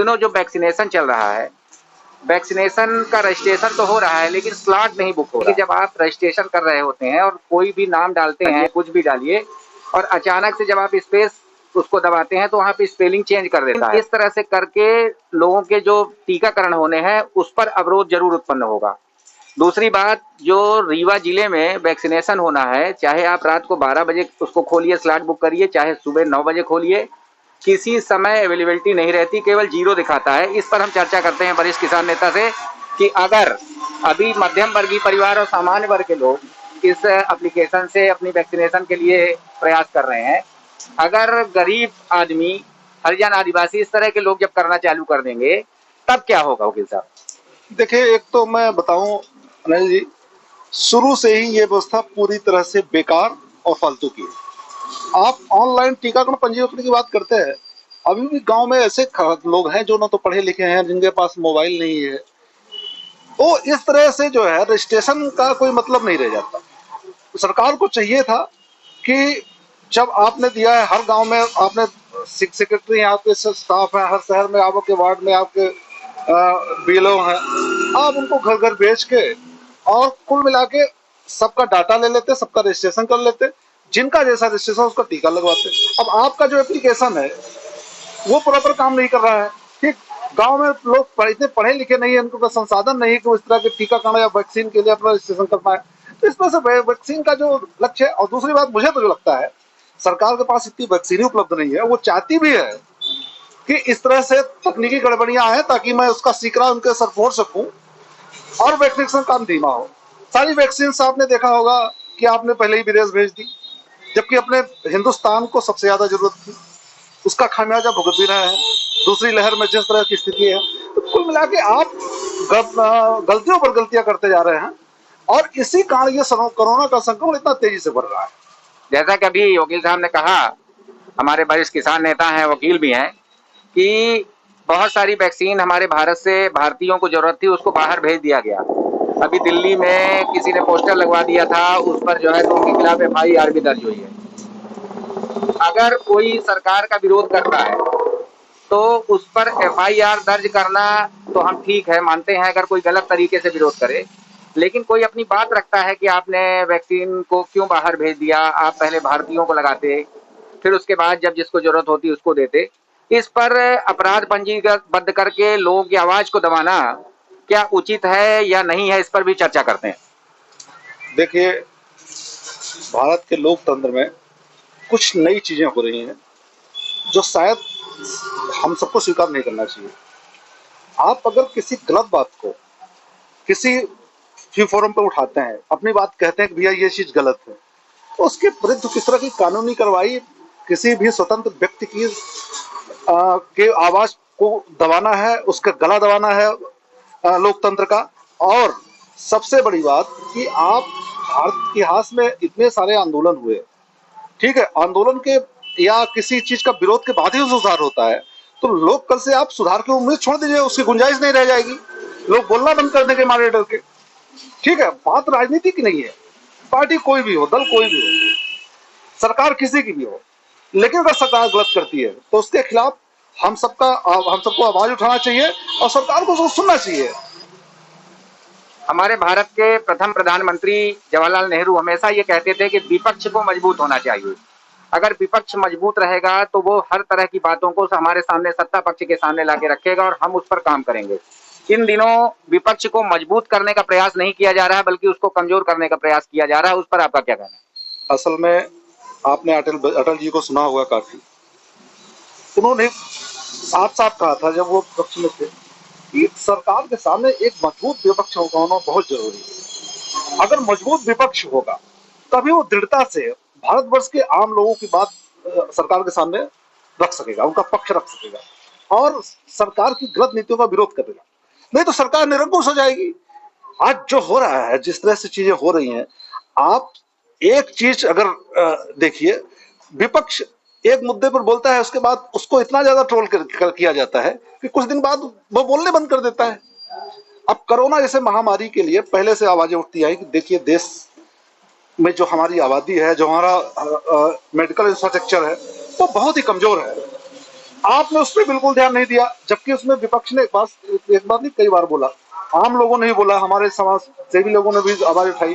दिनों जो वैक्सीनेशन चल रहा है, वैक्सीनेशन का रजिस्ट्रेशन तो हो रहा है लेकिन स्लॉट नहीं बुक हो रहा है। जब आप रजिस्ट्रेशन कर रहे होते हैं और कोई भी नाम डालते हैं, कुछ भी डालिए, और अचानक से जब आप स्पेस उसको दबाते हैं तो वहाँ पे स्पेलिंग चेंज कर देता है। इस तरह से करके लोगों के जो टीकाकरण होने हैं उस पर अवरोध जरूर उत्पन्न होगा। दूसरी बात, जो रीवा जिले में वैक्सीनेशन होना है, चाहे आप रात को 12 बजे उसको खोलिए, स्लॉट बुक करिए, चाहे सुबह 9 बजे खोलिए, किसी समय अवेलेबिलिटी नहीं रहती, केवल जीरो दिखाता है। इस पर हम चर्चा करते हैं वरिष्ठ किसान नेता से कि अगर अभी मध्यम वर्गीय परिवार और सामान्य वर्ग के लोग इस एप्लीकेशन से अपनी वैक्सीनेशन के लिए प्रयास कर रहे हैं, अगर गरीब आदमी, हरिजन, आदिवासी, इस तरह के लोग जब करना चालू कर देंगे तब क्या होगा वकील साहब? देखिए, एक तो मैं बताऊं अनिल जी, शुरू से ही ये व्यवस्था पूरी तरह से बेकार और फालतू की है। आप ऑनलाइन टीकाकरण पंजीकरण की बात करते हैं, अभी भी गांव में ऐसे लोग हैं जो ना तो पढ़े लिखे हैं, जिनके पास मोबाइल नहीं है, तो इस तरह से जो है रजिस्ट्रेशन का कोई मतलब नहीं रह जाता। तो सरकार को चाहिए था कि जब आपने दिया है, हर गांव में आपने सेक्रेटरी, आपके स्टाफ है, हर शहर में आपके वार्ड में आपके बीएलओ हैं, आप उनको घर घर भेज के और कुल मिला के सबका डाटा ले लेते, सबका रजिस्ट्रेशन कर लेते, जिनका जैसा रजिस्ट्रेशन उसका टीका लगवाते। अब आपका जो एप्लीकेशन है वो प्रॉपर काम नहीं कर रहा है। ठीक, गांव में लोग इतने पढ़े लिखे नहीं है, उनके पास संसाधन नहीं है कि इस तरह के टीकाकरण या वैक्सीन के लिए अपना रजिस्ट्रेशन कर पाए। तो इस तरह से वैक्सीन का जो लक्ष्य है, और दूसरी बात मुझे तो जो लगता है, सरकार के पास इतनी वैक्सीन उपलब्ध नहीं है, वो चाहती भी है कि इस तरह से तकनीकी गड़बड़ियां आए ताकि मैं उसका सीकरा उनके सर फोड़ सकूं और वैक्सीनेशन काम धीमा हो। सारी वैक्सीन आपने देखा होगा कि आपने पहले ही विदेश भेज दी, जबकि अपने हिंदुस्तान को सबसे ज्यादा जरूरत थी। उसका खामियाजा भुगत भी रहे हैं दूसरी लहर में जिस तरह की स्थिति है। तो कुल मिला के आप गलतियों पर गलतियां करते जा रहे हैं, और इसी कारण ये कोरोना का संक्रमण इतना तेजी से बढ़ रहा है। जैसा कि अभी वकील साहब ने कहा, हमारे वरिष्ठ किसान नेता हैं, वकील भी हैं, कि बहुत सारी वैक्सीन हमारे भारत से, भारतीयों को जरूरत थी, उसको बाहर भेज दिया गया। अभी दिल्ली में किसी ने पोस्टर लगवा दिया था, उस पर जो है तो उनके खिलाफ FIR भी दर्ज हुई है। अगर कोई सरकार का विरोध करता है तो उस पर FIR दर्ज करना तो हम ठीक है, मानते हैं अगर कोई गलत तरीके से विरोध करे, लेकिन कोई अपनी बात रखता है कि आपने वैक्सीन को क्यों बाहर भेज दिया, आप पहले भारतीयों को लगाते, फिर उसके बाद जब जिसको जरूरत होती उसको देते, इस पर अपराध पंजीबद्ध करके लोगों की आवाज को दबाना क्या उचित है या नहीं है, इस पर भी चर्चा करते हैं। देखिए, भारत के लोकतंत्र में कुछ नई चीजें हो रही हैं जो शायद हम सबको स्वीकार नहीं करना चाहिए। आप अगर किसी गलत बात को किसी फोरम पर उठाते हैं, अपनी बात कहते हैं कि भैया ये चीज गलत है, तो उसके विरुद्ध किस तरह की कानूनी कार्रवाई किसी भी स्वतंत्र व्यक्ति की के आवाज को दबाना है, उसका गला दबाना है लोकतंत्र का। और सबसे बड़ी बात कि आप भारत के इतिहास में इतने सारे आंदोलन हुए, ठीक है, आंदोलन के या किसी चीज का विरोध के बाद ही सुधार होता है, तो लोग कल से आप सुधार की उम्मीद छोड़ दीजिए, उसकी गुंजाइश नहीं रह जाएगी, लोग बोलना बंद करने के मारे डर के। ठीक है, बात राजनीति की नहीं है, पार्टी कोई भी हो, दल कोई भी हो, सरकार किसी की भी हो, लेकिन अगर सरकार गलत करती है तो उसके खिलाफ हम सबको आवाज उठाना चाहिए और सरकार को उसको सुनना चाहिए। हमारे भारत के प्रथम प्रधानमंत्री जवाहरलाल नेहरू हमेशा ये कहते थे कि विपक्ष को मजबूत होना चाहिए। अगर विपक्ष मजबूत रहेगा तो वो हर तरह की बातों को हमारे सामने, सत्ता पक्ष के सामने लाके रखेगा और हम उस पर काम करेंगे। इन दिनों विपक्ष को मजबूत करने का प्रयास नहीं किया जा रहा है, बल्कि उसको कमजोर करने का प्रयास किया जा रहा है। उस पर आपका क्या कहना है? असल में आपने अटल जी को सुना होगा, काफी उन्होंने साफ साफ कहा था जब वो विपक्ष में थे कि सरकार के सामने एक मजबूत विपक्ष होना बहुत जरूरी है। अगर मजबूत विपक्ष होगा तभी वो दृढ़ता से भारतवर्ष के आम लोगों की बात सरकार के सामने रख सकेगा, उनका पक्ष रख सकेगा और सरकार की गलत नीतियों का विरोध करेगा। नहीं तो सरकार निरंकुश हो जाएगी। आज जो हो रहा है, जिस तरह से चीजें हो रही हैं, आप एक चीज अगर देखिए, विपक्ष एक मुद्दे पर बोलता है, उसके बाद उसको इतना ज्यादा ट्रोल किया जाता है कि कुछ दिन बाद वो बोलने बंद कर देता है। अब कोरोना जैसे महामारी के लिए पहले से आवाजें उठती आई कि देखिए देश में जो हमारी आबादी है, जो हमारा मेडिकल इंफ्रास्ट्रक्चर है, वो बहुत ही कमजोर है। आपने उस पर बिल्कुल ध्यान नहीं दिया, जबकि उसमें विपक्ष ने एक बात नहीं कई बार बोला, आम लोगों ने भी बोला, हमारे समाज सेवी लोगों ने भी आवाज उठाई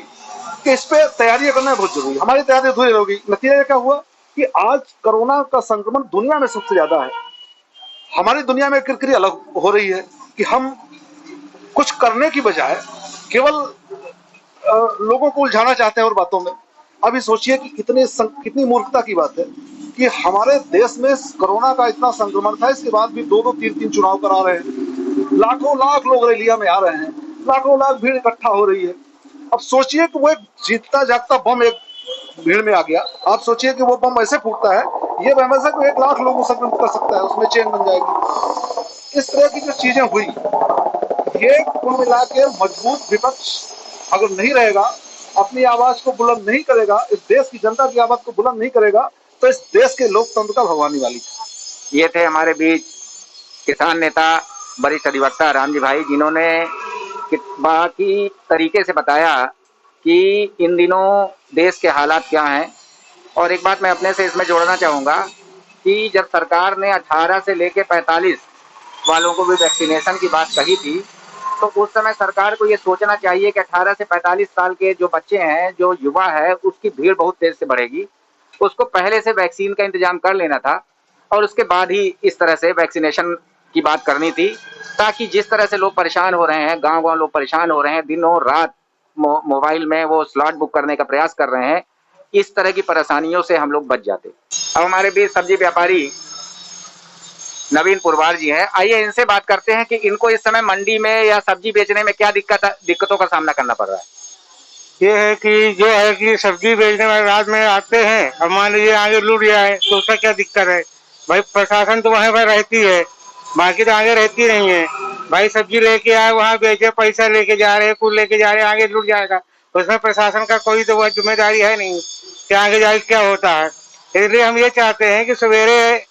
कि इस पे तैयारी करना बहुत जरूरी है। हमारी तैयारी अधूरी होगी। नतीजा क्या हुआ कि आज कोरोना का संक्रमण दुनिया में सबसे ज्यादा है। हमारी दुनिया में किरकिरी अलग हो रही है कि हम कुछ करने की बजाय केवल लोगों को उलझाना चाहते हैं और बातों में। अभी सोचिए कि कितनी मूर्खता की बात है कि हमारे देश में कोरोना का इतना संक्रमण था, इसके बाद भी 2-2, 3-3 चुनाव करा रहे हैं, लाखों लाख लोग रैलियां में आ रहे हैं, लाखों लाख भीड़ इकट्ठा हो रही है। अब सोचिए कि वो एक जीतता जागता बम एक भीड़ में आ गया। आप सोचिए कि वो बम ऐसे फूटता है, ये बम ऐसा कि 1 लाख लोगों को संक्रमित कर सकता है, उसमें चेन बन जाएगी। इस तरह की जो चीजें हुई, ये कुल मिला के मजबूत विपक्ष अगर नहीं रहेगा, अपनी आवाज को बुलंद नहीं करेगा, इस देश की जनता की आवाज को बुलंद नहीं करेगा, तो इस देश के लोकतंत्र का भगवानी वाली। ये थे हमारे बीच किसान नेता वरिष्ठ अधिवक्ता राम जी भाई, जिन्होंने बाकी तरीके से बताया कि इन दिनों देश के हालात क्या हैं। और एक बात मैं अपने से इसमें जोड़ना चाहूँगा कि जब सरकार ने 18 से लेकर 45 वालों को भी वैक्सीनेशन की बात कही थी, तो उस समय सरकार को ये सोचना चाहिए कि 18 से 45 साल के जो बच्चे हैं, जो युवा है, उसकी भीड़ बहुत तेज से बढ़ेगी। उसको पहले से वैक्सीन का इंतजाम कर लेना था और उसके बाद ही इस तरह से वैक्सीनेशन की बात करनी थी, ताकि जिस तरह से लोग परेशान हो रहे हैं, गांव-गांव लोग परेशान हो रहे हैं, दिनों रात मोबाइल में वो स्लॉट बुक करने का प्रयास कर रहे हैं, इस तरह की परेशानियों से हम लोग बच जाते। अब हमारे बीच सब्जी व्यापारी नवीन पुरवार जी हैं, आइए इनसे बात करते हैं कि इनको इस समय मंडी में या सब्जी बेचने में क्या दिक्कतों का सामना करना पड़ रहा है। ये है कि जो है कि सब्जी बेचने वाले रात में आते हैं, अब मान लीजिए आगे लूट जाए तो उसका क्या दिक्कत है भाई। प्रशासन तो वहाँ पर रहती है, बाकी तो आगे रहती नहीं है भाई। सब्जी लेके आए, वहाँ बेचे, पैसा लेके जा रहे, कुछ लेके जा रहे, आगे लूट जाएगा, उसमें प्रशासन का कोई तो वह जिम्मेदारी है नहीं कि आगे जाके क्या होता है। इसलिए हम ये चाहते हैं कि सवेरे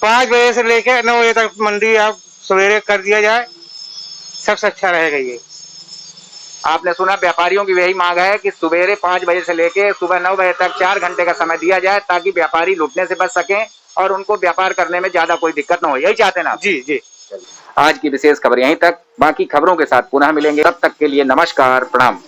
5 बजे से लेकर 9 बजे तक मंडी आप सवेरे कर दिया जाए, सबसे अच्छा रहेगा। ये आपने सुना, व्यापारियों की यही मांग है कि सवेरे 5 बजे से लेकर सुबह 9 बजे तक 4 घंटे का समय दिया जाए, ताकि व्यापारी लूटने से बच सकें और उनको व्यापार करने में ज्यादा कोई दिक्कत न हो। यही चाहते हैं ना? जी जी। आज की विशेष खबर यहीं तक, बाकी खबरों के साथ पुनः मिलेंगे। तब तक के लिए नमस्कार, प्रणाम।